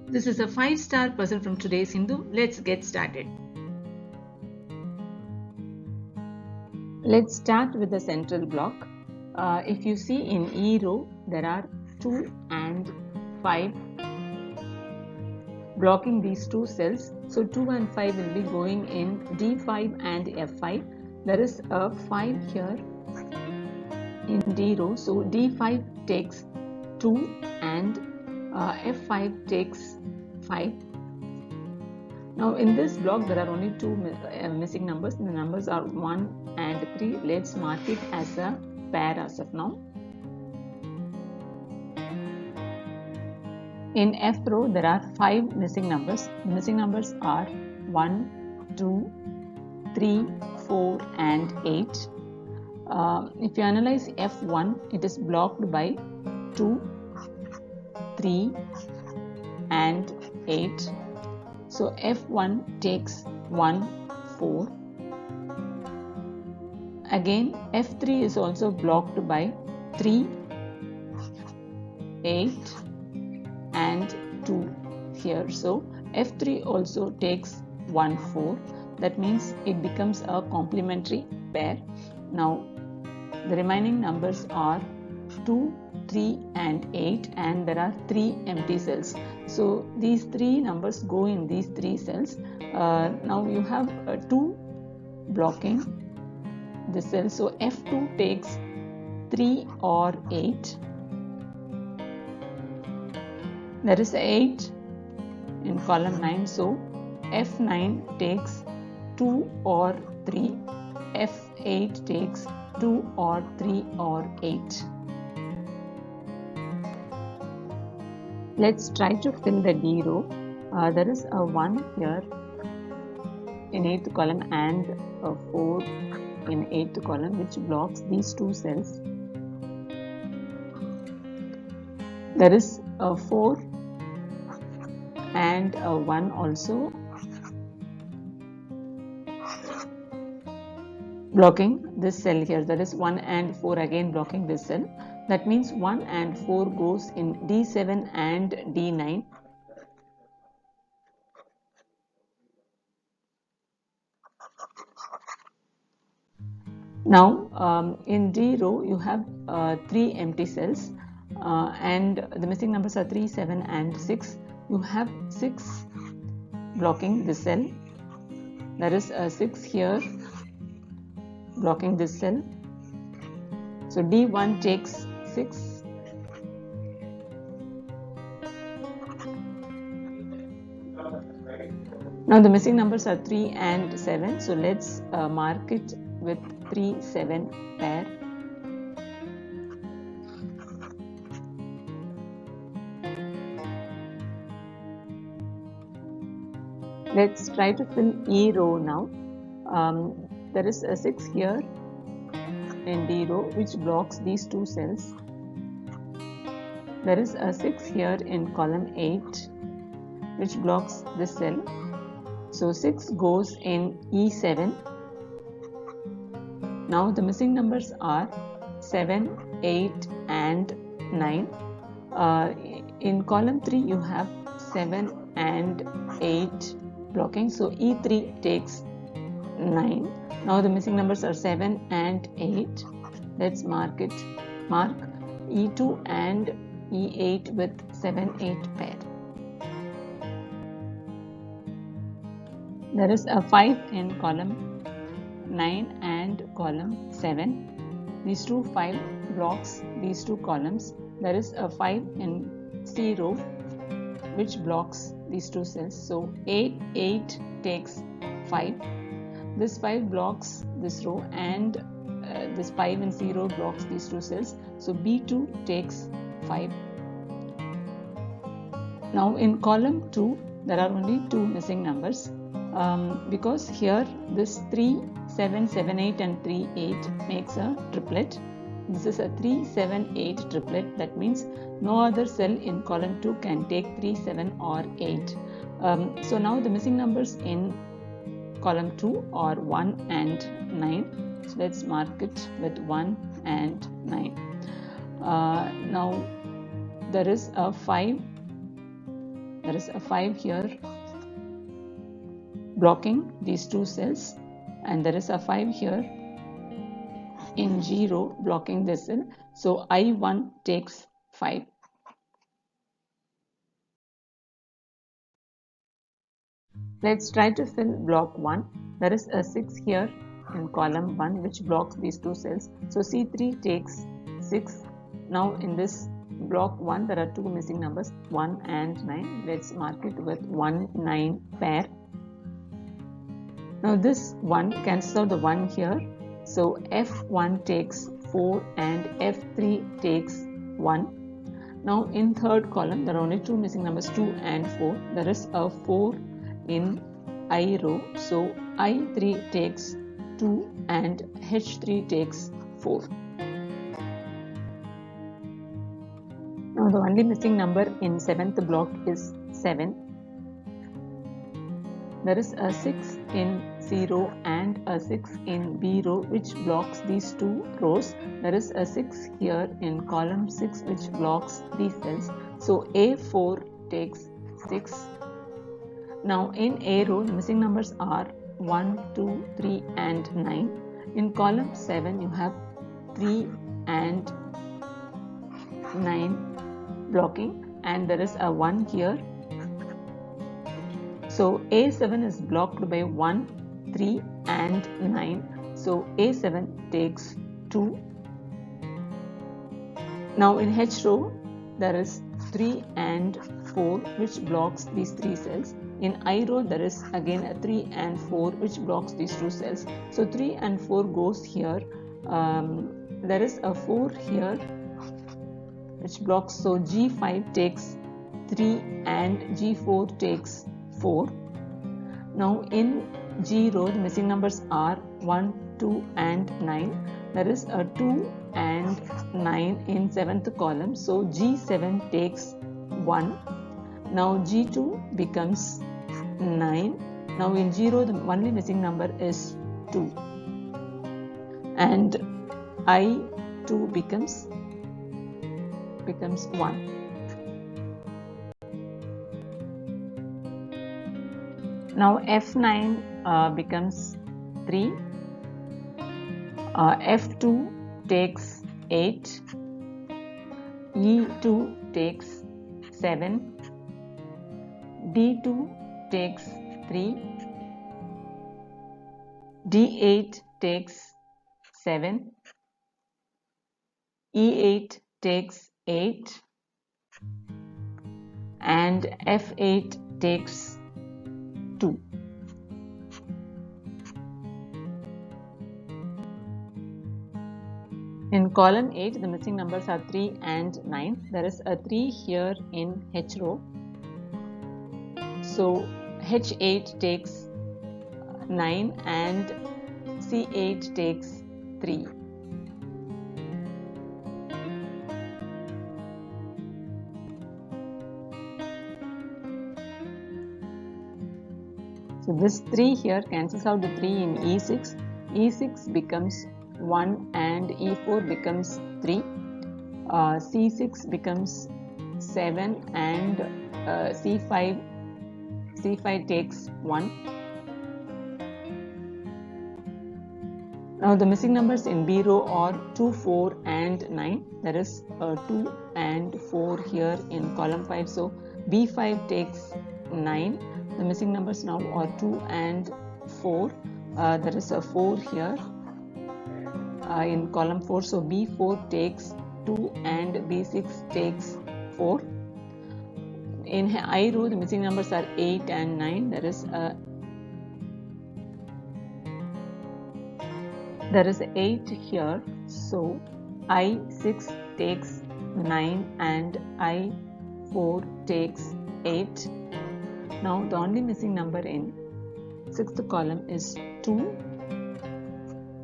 This is a 5-star puzzle from today's Hindu. Let's get started. Let's start with the central block. If you see in E row, there are 2 and 5 blocking these two cells. So 2 and 5 will be going in D5 and F5. There is a 5 here in D row. So D5 takes 2 and F5 takes 5. Now in this block there are only two missing numbers. The numbers are 1 and 3. Let's mark it as a pair as of now. In F row there are 5 missing numbers. The missing numbers are 1, 2, 3, 4 and 8. If you analyze F1, it is blocked by 2, 3 and 8. So F1 takes 1, 4. Again F3 is also blocked by 3, 8 and 2 here. So F3 also takes 1, 4. That means it becomes a complementary pair. Now the remaining numbers are 2, 3 and 8, and there are 3 empty cells. So these 3 numbers go in these 3 cells. Now you have 2 blocking the cell. So F2 takes 3 or 8. There is 8 in column 9. So F9 takes 2 or 3. F8 takes 2 or 3 or 8. Let's try to fill the D row. There is a 1 here in 8th column and a 4 in 8th column, which blocks these 2 cells. There is a 4 and a 1 also blocking this cell here. That is 1 and 4 again blocking this cell. That means 1 and 4 goes in D7 and D9. Now in D row you have 3 empty cells and the missing numbers are 3, 7 and 6. You have 6 blocking this cell. There is a 6 here blocking this cell. So D1 takes 6. Now the missing numbers are 3 and 7. So let's mark it with 3, 7 pair. Let's try to fill E row now. There is a 6 here in D row which blocks these 2 cells. There is a 6 here in column 8 which blocks this cell. So 6 goes in E7. Now the missing numbers are 7, 8 and 9. In column 3 you have 7 and 8 blocking. So E3 takes 9. Now the missing numbers are 7 and 8. Let's mark E2 and E8 with 7, 8 pair. There is a 5 in column 9 and column 7. These 2 5 blocks these 2 columns. There is a 5 in C row which blocks these 2 cells. So 8, 8 takes 5. This 5 blocks this row and this 5 in C row blocks these 2 cells. So B2 takes 5. Now in column 2 there are only 2 missing numbers because here this 3, 7, 7, 8 and 3, 8 makes a triplet. This is a 3, 7, 8 triplet. That means no other cell in column 2 can take 3, 7 or 8. So now the missing numbers in column 2 are 1 and 9. So let's mark it with 1 and 9. Now there is a 5 there is a 5 here blocking these two cells, and there is a 5 here in G row blocking this cell. So I1 takes 5. Let's try to fill block 1. There is a 6 here in column 1 which blocks these two cells. So C3 takes 6. Now in this block 1 there are two missing numbers, 1 and 9. Let's mark it with 1, 9 pair. Now this 1 cancels out the 1 here. So F1 takes 4 and F3 takes 1. Now in third column there are only two missing numbers, 2 and 4. There is a 4 in I row, so I3 takes 2 and H3 takes 4. Now the only missing number in 7th block is 7. There is a 6 in C row and a 6 in B row which blocks these two rows. There is a 6 here in column 6 which blocks these cells. So A4 takes 6. Now in A row the missing numbers are 1, 2, 3 and 9. In column 7 you have 3 and 9 blocking, and there is a 1 here. So A7 is blocked by 1, 3 and 9. So A7 takes 2. Now in H row there is 3 and 4 which blocks these three cells. In I row there is again a 3 and 4 which blocks these two cells. So 3 and 4 goes here. There is a 4 here which blocks. So G5 takes 3 and G4 takes 4. Now in G row the missing numbers are 1, 2 and 9. There is a 2 and 9 in 7th column. So G7 takes 1. Now G2 becomes 9. Now in G row the only missing number is 2 and I2 becomes 1. Now F9 becomes 3. F2 takes 8. E2 takes 7. D2 takes 3. D8 takes 7. E8 takes 8. And F8 takes 2. In column 8 the missing numbers are 3 and 9. There is a 3 here in H row. So H8 takes 9 and C8 takes 3. So this 3 here cancels out the 3 in E6. E6 becomes 1 and E4 becomes 3. C6 becomes 7 and C5 takes 1. Now the missing numbers in B row are 2, 4 and 9. There is 2 and 4 here in column 5. So B5 takes 9. The missing numbers now are 2 and 4. There is a 4 here in column 4. So B4 takes 2 and B6 takes 4. In I row the missing numbers are 8 and 9. There is 8 here. So I6 takes 9 and I4 takes 8. Now the only missing number in 6th column is 2.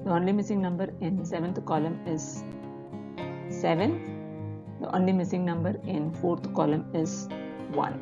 The only missing number in 7th column is 7. The only missing number in 4th column is 1.